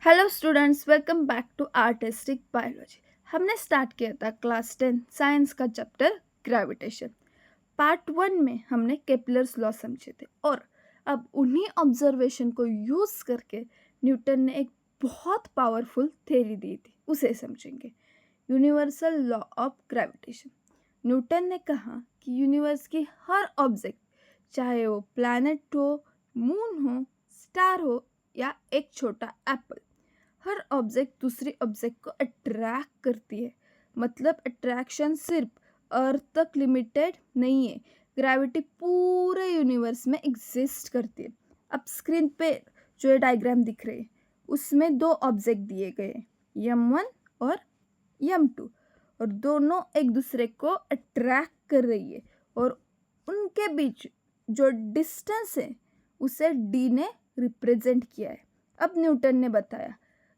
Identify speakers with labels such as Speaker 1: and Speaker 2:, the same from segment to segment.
Speaker 1: Hello students, welcome back to artistic biology. हमने start किया था क्लास 10 साइंस का चैप्टर ग्रेविटेशन। पार्ट 1 में हमने केपलर्स लॉ समझे थे और अब उन्हीं ऑब्जर्वेशन को यूज़ करके न्यूटन ने एक बहुत पावरफुल थ्योरी दी थी, उसे समझेंगे। Universal law of gravitation. Newton ने कहा कि यूनिवर्स की हर ऑब्जेक्ट, चाहे वो प्लैनेट हो, मून हो, स्टार हो या एक छोटा एप्पल, हर ऑब्जेक्ट दूसरी ऑब्जेक्ट को अट्रैक्ट करती है। मतलब अट्रैक्शन सिर्फ अर्थ तक लिमिटेड नहीं है, ग्रेविटी पूरे यूनिवर्स में एग्जिस्ट करती है। अब स्क्रीन पे जो ये डायग्राम दिख रहे हैं उसमें दो ऑब्जेक्ट दिए गए हैं, यम 1 और यम 2, और दोनों एक दूसरे को अट्रैक्ट कर रही है और उनके बीच जो डिस्टेंस है उसे डी ने रिप्रेजेंट किया है। अब न्यूटन ने बताया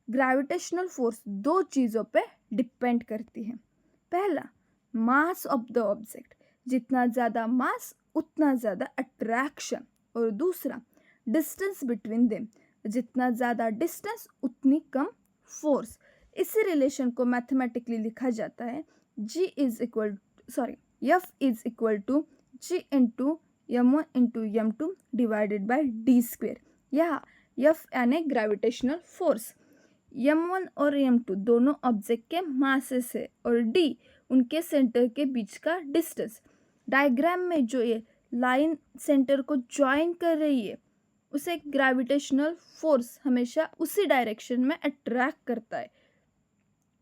Speaker 1: ग्रेविटेशनल फोर्स दो चीज़ों पे डिपेंड करती है। पहला, मास ऑफ द ऑब्जेक्ट, जितना ज़्यादा मास उतना ज़्यादा अट्रैक्शन, और दूसरा डिस्टेंस बिटवीन देम, जितना ज़्यादा डिस्टेंस उतनी कम फोर्स। इसी रिलेशन को मैथमेटिकली लिखा जाता है F is equal to G into m 1 into m 2 divided by d square. यह एफ यानी ग्रेविटेशनल फोर्स। यम 1 और यम 2 दोनों ऑब्जेक्ट के मासेस है और डी उनके सेंटर के बीच का डिस्टेंस। डायग्राम में जो ये लाइन सेंटर को ज्वाइन कर रही है उसे ग्रेविटेशनल फोर्स हमेशा उसी डायरेक्शन में अट्रैक्ट करता है।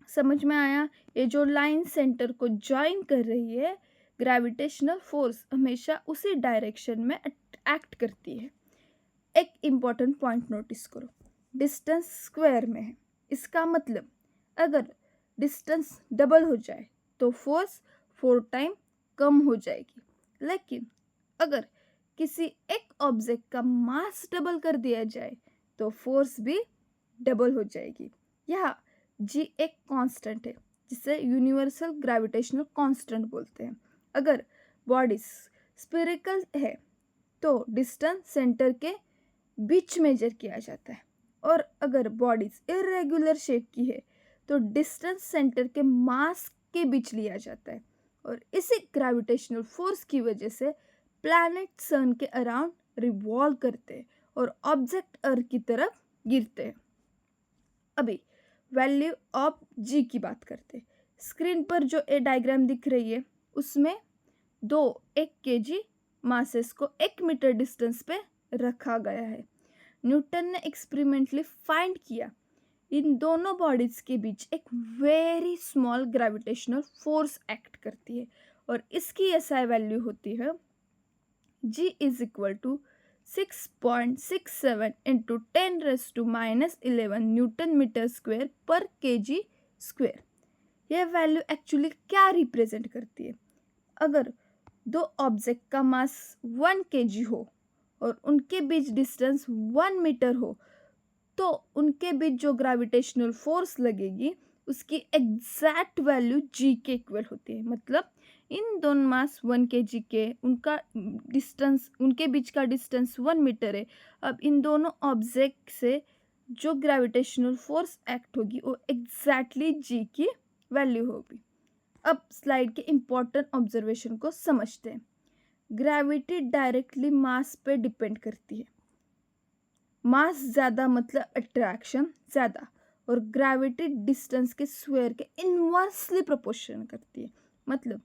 Speaker 1: समझ में आया? ये जो लाइन सेंटर को ज्वाइन कर रही है, ग्रेविटेशनल फोर्स हमेशा उसी डायरेक्शन में एक्ट करती है। एक इम्पॉर्टेंट पॉइंट नोटिस करो, डिस्टेंस स्क्वायर में है। इसका मतलब अगर डिस्टेंस डबल हो जाए तो फोर्स 4 टाइम कम हो जाएगी, लेकिन अगर किसी एक ऑब्जेक्ट का मास डबल कर दिया जाए तो फोर्स भी डबल हो जाएगी। यह जी एक कांस्टेंट है जिसे यूनिवर्सल ग्रेविटेशनल कांस्टेंट बोलते हैं। अगर बॉडी स्फेरिकल है तो डिस्टेंस सेंटर के बीच मेजर किया जाता है, और अगर बॉडीज इरेगुलर शेप की है तो डिस्टेंस सेंटर के मास के बीच लिया जाता है। और इसी ग्रेविटेशनल फोर्स की वजह से प्लैनेट सन के अराउंड रिवॉल्व करते हैं और ऑब्जेक्ट अर्थ की तरफ गिरते हैं। अभी वैल्यू ऑफ जी की बात करते हैं। स्क्रीन पर जो ए डायग्राम दिख रही है उसमें दो 1 kg मासेस को 1 मीटर डिस्टेंस पे रखा गया है। न्यूटन ने एक्सपेरिमेंटली फाइंड किया इन दोनों बॉडीज के बीच एक very small gravitational force act करती है, और इसकी एसआई वैल्यू होती है G is equal to 6.67 into 10⁻⁻11 newton metre square पर kg स्क्वेयर। यह वैल्यू एक्चुअली क्या रिप्रेजेंट करती है? अगर दो ऑब्जेक्ट का मास 1 kg हो और उनके बीच डिस्टेंस 1 मीटर हो तो उनके बीच जो ग्रेविटेशनल फोर्स लगेगी उसकी एग्जैक्ट वैल्यू जी के इक्वल होती है। मतलब इन दोनों मास 1 kg के, उनका डिस्टेंस, उनके बीच का डिस्टेंस 1 मीटर है। अब इन दोनों ऑब्जेक्ट से जो ग्रेविटेशनल फोर्स एक्ट होगी वो एग्जैक्टली जी की वैल्यू होगी। अब स्लाइड के इम्पोर्टेंट ऑब्जर्वेशन को समझते हैं। ग्रेविटी डायरेक्टली मास पे डिपेंड करती है। मास ज़्यादा मतलब अट्रैक्शन ज़्यादा, और ग्रेविटी डिस्टेंस के स्क्वायर के इन्वर्सली प्रोपोर्शन करती है। मतलब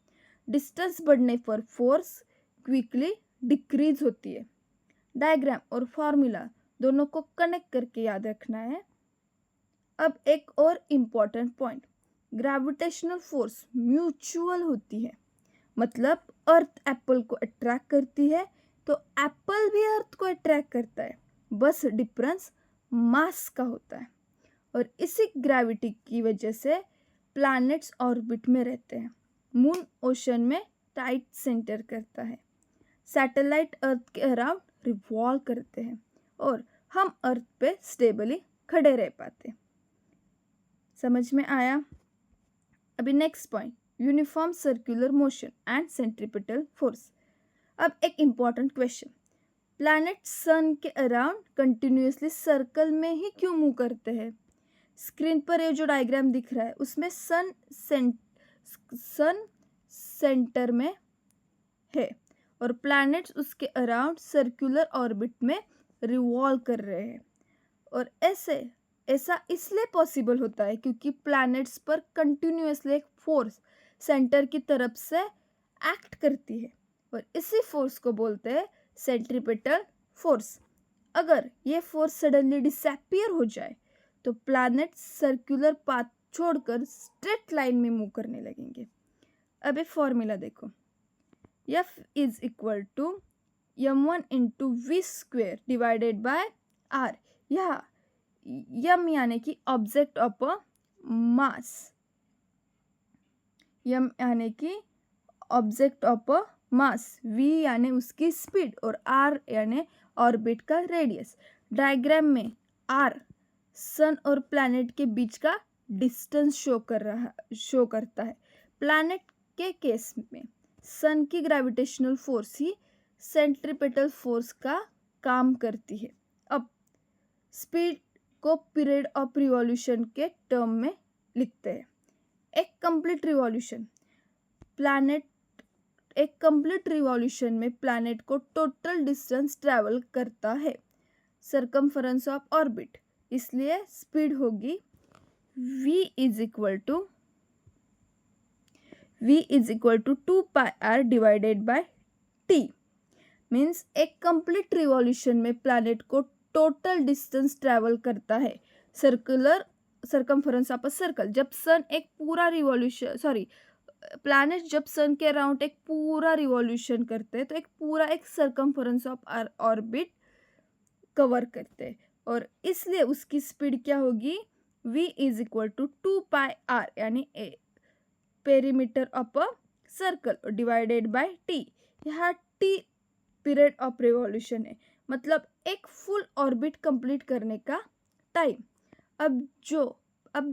Speaker 1: डिस्टेंस बढ़ने पर फोर्स क्विकली डिक्रीज होती है। डायग्राम और फॉर्मूला दोनों को कनेक्ट करके याद रखना है। अब एक और important point, gravitational force mutual होती है। मतलब अर्थ एप्पल को अट्रैक्ट करती है तो एप्पल भी अर्थ को अट्रैक्ट करता है, बस डिफरेंस मास का होता है। और इसी ग्रेविटी की वजह से प्लैनेट्स ऑर्बिट में रहते हैं। मून ओशन में टाइट सेंटर करता है, सैटेलाइट अर्थ के अराउंड रिवॉल्व करते हैं, और हम अर्थ पे स्टेबली खड़े रह पाते हैं। समझ में आया? अभी next point, uniform circular motion and centripetal force. अब एक इम्पॉर्टेंट क्वेश्चन, प्लैनेट सन के अराउंड कंटिन्यूसली सर्कल में ही क्यों मूव करते हैं? स्क्रीन पर ये जो डायग्राम दिख रहा है उसमें सन सेंटर में है और प्लैनेट्स उसके अराउंड सर्कुलर ऑर्बिट में रिवॉल्व कर रहे हैं। और ऐसा इसलिए पॉसिबल होता है क्योंकि प्लैनेट्स पर कंटिन्यूअसली एक फोर्स सेंटर की तरफ से एक्ट करती है और इसी फोर्स को बोलते हैं सेंट्रीपिटल फोर्स। अगर ये फोर्स सडनली डिसअपियर हो जाए तो प्लैनेट सर्कुलर पाथ छोड़कर स्ट्रेट लाइन में मूव करने लगेंगे। अब ये फॉर्मूला देखो, F is equal to m1 into v square divided by r। यहाँ m यानी कि object of a mass, m यानी कि object of a mass, v यानी उसकी स्पीड और r यानी ऑर्बिट का रेडियस। डायग्राम में r सन और प्लैनेट के बीच का डिस्टेंस शो करता है। प्लैनेट के केस में सन की ग्रेविटेशनल फोर्स ही सेंट्रीपिटल फोर्स का काम करती है। अब स्पीड को पीरियड ऑफ रिवॉल्यूशन के टर्म में लिखते हैं। एक कंप्लीट रिवॉल्यूशन में प्लैनेट को टोटल डिस्टेंस ट्रैवल करता है सरकमफरेंस ऑफ ऑर्बिट, इसलिए स्पीड होगी v is equal to 2πr divided by t। Means एक कंप्लीट रिवॉल्यूशन में प्लैनेट को टोटल डिस्टेंस ट्रैवल करता है सरकमफरेंस ऑफ अ सर्कल। जब सन एक पूरा प्लैनेट जब सन के अराउंड एक पूरा रिवॉल्यूशन करते हैं तो एक सरकमफरेंस ऑफ ऑर्बिट कवर करते हैं और इसलिए उसकी स्पीड क्या होगी, v is equal to 2πr यानी perimeter of a circle divided by t। यहाँ t पीरियड ऑफ रिवॉल्यूशन है, मतलब एक फुल ऑर्बिट कंप्लीट करने का टाइम। अब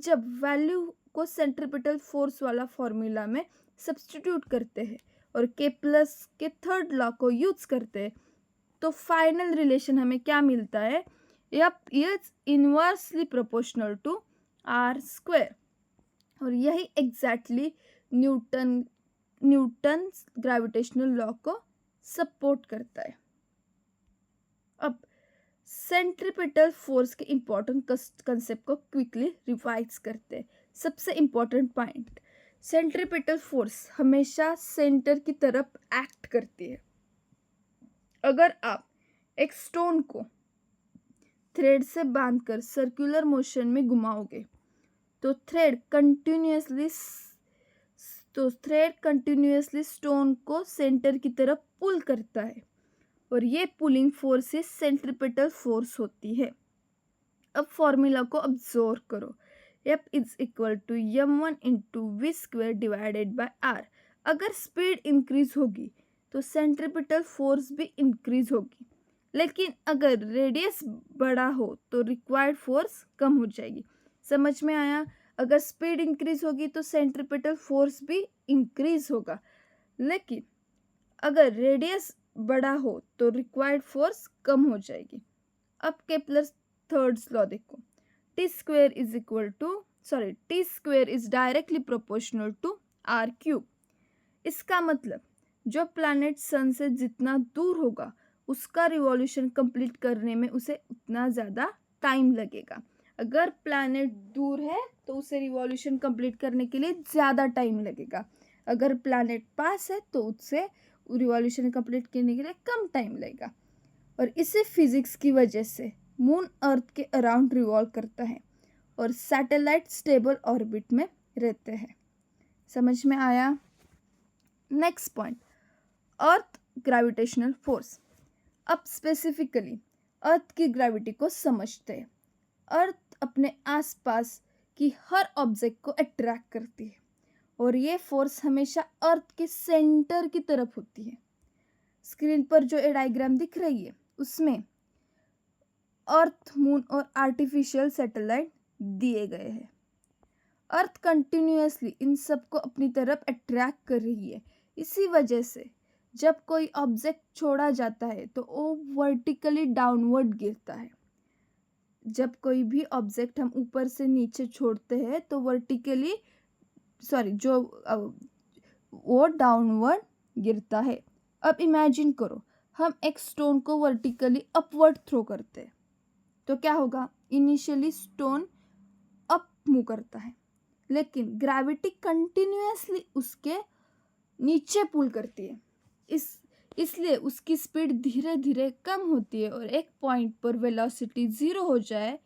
Speaker 1: जब वैल्यू को सेंट्रीपिटल फोर्स वाला फॉर्मूला में सब्स्टिट्यूट करते हैं और केप्लर्स के थर्ड लॉ को यूज करते हैं तो फाइनल रिलेशन हमें क्या मिलता है, is inversely proportional to r square. और यही एग्जैक्टली न्यूटन ग्रेविटेशनल लॉ को सपोर्ट करता है। अब सेंट्रीपिटल फोर्स के इंपॉर्टेंट कंसेप्ट को क्विकली रिवाइज करते हैं। सबसे इंपॉर्टेंट पॉइंट, सेंट्रीपिटल फोर्स हमेशा सेंटर की तरफ एक्ट करती है। अगर आप एक स्टोन को थ्रेड से बांधकर सर्कुलर मोशन में घुमाओगे तो थ्रेड कंटिन्यूअसली स्टोन को सेंटर की तरफ पुल करता है और ये पुलिंग फोर्स से सेंट्रीपिटल फोर्स होती है। अब फॉर्मूला को ऑब्जर्व करो, F is equal to m1 into v square divided by r। अगर स्पीड इंक्रीज होगी तो सेंट्रीपिटल फोर्स भी इंक्रीज होगी, लेकिन अगर रेडियस बड़ा हो तो रिक्वायर्ड फोर्स कम हो जाएगी। समझ में आया? अगर स्पीड इंक्रीज होगी तो सेंट्रीपिटल फोर्स भी इंक्रीज होगा, लेकिन अगर रेडियस बड़ा हो तो रिक्वायर्ड फोर्स कम हो जाएगी। अब केप्लर थर्ड लॉ देखो, T square is directly proportional to r cube. इसका मतलब जो प्लैनेट सन से जितना दूर होगा उसका रिवॉल्यूशन कंप्लीट करने में उसे उतना ज़्यादा टाइम लगेगा। अगर प्लैनेट दूर है तो उसे रिवॉल्यूशन कंप्लीट करने के लिए ज़्यादा टाइम लगेगा, अगर प्लैनेट पास है तो उससे रिवॉल्यूशन कंप्लीट करने के लिए कम टाइम लगेगा। और इसी फिजिक्स की वजह से मून अर्थ के अराउंड रिवॉल्व करता है और सैटेलाइट स्टेबल ऑर्बिट में रहते हैं। समझ में आया? नेक्स्ट पॉइंट, अर्थ ग्रेविटेशनल फोर्स। अब स्पेसिफिकली अर्थ की ग्रेविटी को समझते हैं। अर्थ अपने आसपास की हर ऑब्जेक्ट को अट्रैक्ट करती है और ये फोर्स हमेशा अर्थ के सेंटर की तरफ होती है। स्क्रीन पर जो ये डायग्राम दिख रही है उसमें अर्थ, मून और आर्टिफिशियल सैटेलाइट दिए गए हैं। अर्थ कंटिन्यूअसली इन सबको अपनी तरफ अट्रैक्ट कर रही है। इसी वजह से जब कोई ऑब्जेक्ट छोड़ा जाता है तो वो वर्टिकली डाउनवर्ड गिरता है। जब कोई भी ऑब्जेक्ट हम ऊपर से नीचे छोड़ते हैं तो वर्टिकली वो डाउनवर्ड गिरता है। अब इमेजिन करो हम एक स्टोन को वर्टिकली अपवर्ड थ्रो करते हैं तो क्या होगा? इनिशियली स्टोन अप मूव करता है, लेकिन ग्रेविटी कंटिन्यूअसली उसके नीचे पुल करती है। इसलिए उसकी स्पीड धीरे धीरे कम होती है और एक पॉइंट पर वेलोसिटी 0 हो जाए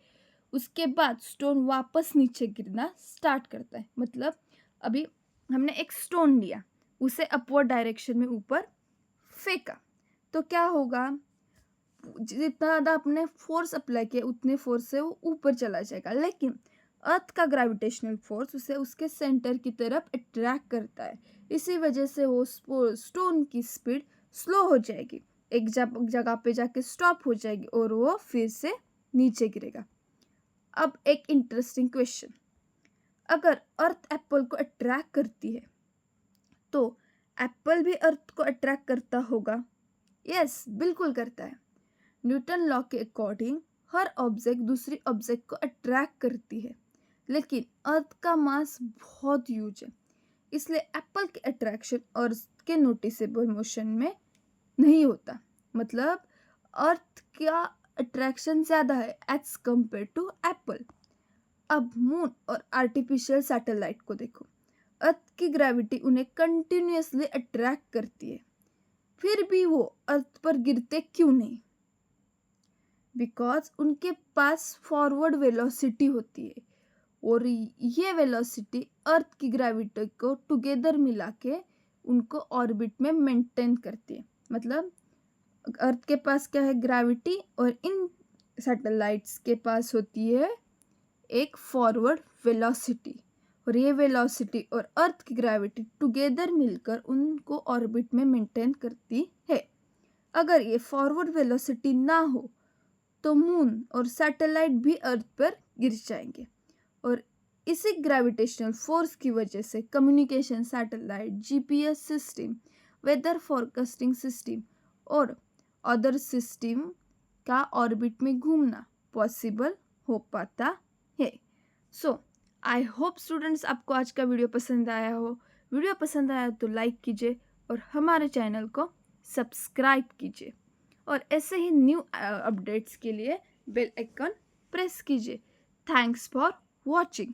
Speaker 1: उसके बाद स्टोन वापस नीचे गिरना स्टार्ट करता है। मतलब अभी हमने एक स्टोन लिया, उसे अपवर्ड डायरेक्शन में ऊपर फेंका तो क्या होगा? जितना ज़्यादा आपने फोर्स अप्लाई किया उतने फोर्स से वो ऊपर चला जाएगा, लेकिन अर्थ का ग्रेविटेशनल फोर्स उसे उसके सेंटर की तरफ अट्रैक्ट करता है। इसी वजह से वो स्टोन की स्पीड स्लो हो जाएगी, एक जगह पे जाके स्टॉप हो जाएगी और वो फिर से नीचे गिरेगा। अब एक इंटरेस्टिंग क्वेश्चन, अगर अर्थ एप्पल को अट्रैक्ट करती है तो एप्पल भी अर्थ को अट्रैक्ट करता होगा? यस, बिल्कुल करता है। न्यूटन लॉ के अकॉर्डिंग हर ऑब्जेक्ट दूसरी ऑब्जेक्ट को अट्रैक्ट करती है, लेकिन अर्थ का मास बहुत ह्यूज है, इसलिए एप्पल के अट्रैक्शन अर्थ के नोटिसेबल मोशन में नहीं होता। मतलब अर्थ का अट्रैक्शन ज़्यादा है एज कंपेयर टू एप्पल। अब मून और आर्टिफिशियल सैटेलाइट को देखो, अर्थ की ग्रेविटी उन्हें कंटिन्यूअसली अट्रैक्ट करती है, फिर भी वो अर्थ पर गिरते क्यों नहीं? बिकॉज उनके पास फॉरवर्ड वेलोसिटी होती है और ये वेलोसिटी अर्थ की ग्रेविटी को टुगेदर मिला के उनको ऑर्बिट में मेंटेन करती है। मतलब अर्थ के पास क्या है? ग्रेविटी, और इन सैटेलाइट्स के पास होती है एक फॉरवर्ड वेलोसिटी, और ये वेलोसिटी और अर्थ की ग्रेविटी टुगेदर मिलकर उनको ऑर्बिट में मेंटेन करती है। अगर ये फॉरवर्ड वेलोसिटी ना हो तो मून और सैटेलाइट भी अर्थ पर गिर जाएंगे, और इसी ग्रेविटेशनल फोर्स की वजह से communication satellite, GPS system, weather forecasting system और अदर सिस्टम का ऑर्बिट में घूमना पॉसिबल हो पाता है। सो आई होप स्टूडेंट्स आपको आज का वीडियो पसंद आया हो। वीडियो पसंद आया तो लाइक कीजिए और हमारे चैनल को सब्सक्राइब कीजिए, और ऐसे ही न्यू अपडेट्स के लिए बेल आइकन प्रेस कीजिए। Thanks for watching.